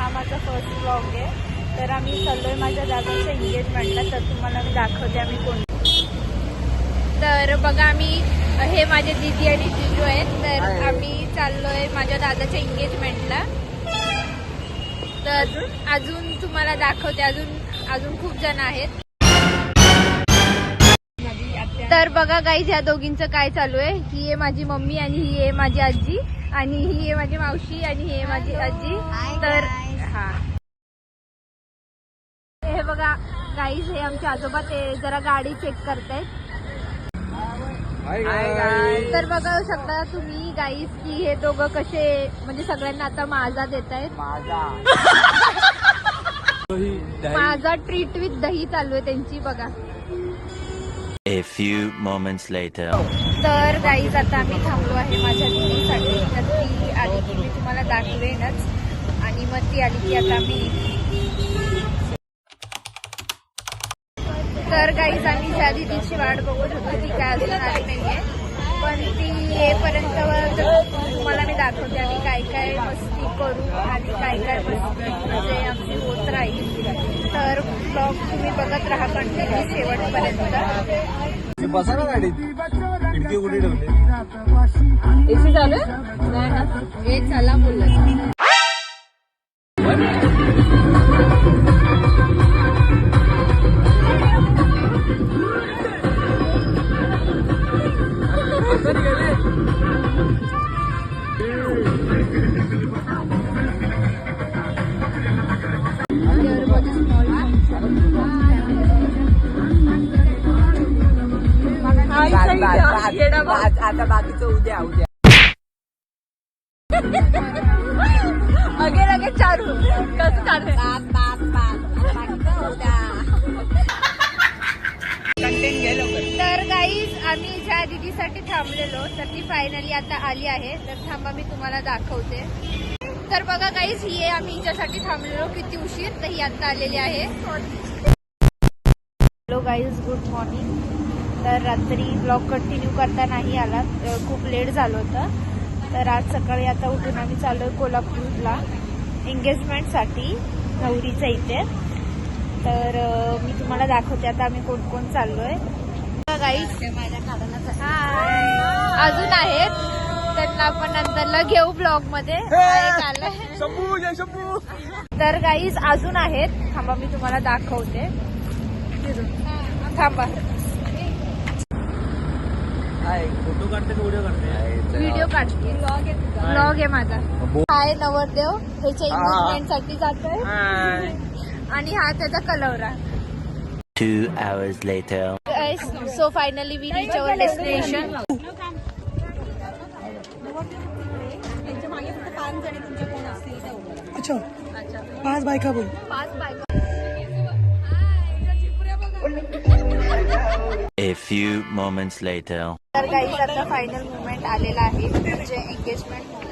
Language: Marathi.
हा माझा फर्स्ट व्लॉग आहे. तर आम्ही चाललोय माझ्या दादाच्या एंगेजमेंटला. तर तुम्हाला मी दाखवते आम्ही कोण. तर बघा आम्ही हे माझे दीदी आणि जिजू आहेत. तर आम्ही चाललोय माझ्या दादाच्या एंगेजमेंटला. तर अजून तुम्हाला दाखवते, अजून खूप जण आहेत. तर बघा गाईज ह्या दोघींचं काय चालू आहे. ही आहे माझी मम्मी आणि ही आहे माझी आजी आणि ही आहे माझी मावशी आणि ही आहे माझी आजी. तर हा हे बघा गाईज हे आमचे आजोबा ते जरा गाडी चेक करतायत. तर बघा शकता तुम्ही गाईज की हे दोघं कसे म्हणजे सगळ्यांना आता माझा देत आहेत. माझा ट्रीट विथ दही चालू आहे त्यांची बघा. A few moments later. तर गाईज आता आम्ही थांबलो आहे माझ्या दीदीसाठी. तर ती आली की मी तुम्हाला दाखवेनच आणि मग ती आली की आता आम्ही. तर गाईज आम्ही ज्या दीदीची वाट बघत होतो ती काय अजून आली नाहीये. पण ती येईपर्यंत तुम्हाला मी दाखवते आम्ही काय काय मस्ती करू आणि काय काय मस्ती म्हणजे आमची होत राहील. तर ब्लॉग तुम्ही बघत राहा कंटिन्यू शेवटपर्यंत. बसा ना गाडीत. खिडकी कुठे ठेवली? एसी चालू नाही ना. हे चला बोललं. आता बाकीचं उद्या अगे चारू कसं चालू तर गाईज आम्ही ज्या दीदीसाठी थांबलेलो तर ती फायनली आता आली आहे. तर थांबा मी तुम्हाला दाखवते. तर बघा गाईज ही आहे आम्ही हिच्यासाठी थांबलेलो किती उशीर. तर ही आता आलेली आहे. Hello guys good morning. तर रात्री ब्लॉग कंटिन्यू करता नाही आला खूप लेट झालं होतं. तर आज सकाळी आता उठून आम्ही चाललोय कोल्हापूरला एंगेजमेंटसाठी नवरीच्या इथे. तर मी तुम्हाला दाखवते आता आम्ही कोण कोण चाललोय. गाईज अजून आहेत त्यांना आपण नंतरला घेऊ ब्लॉग मध्ये. तर गाईज अजून आहेत थांबा मी तुम्हाला दाखवते. थांबा फोटो काढते व्हिडिओ काढते. व्हिडिओ काढते. ब्लॉग आहे माझा. हाय नवरदेव ह्याच्या एंगेजमेंट साठी जातोय आणि हा त्याचा कलवरा. 2 hours later. So finally we reach our destination. अच्छा 5 बायका बोल. 5 बायका. A few moments later. तर काही आता फायनल मुवमेंट आलेला आहे म्हणजे एंगेजमेंट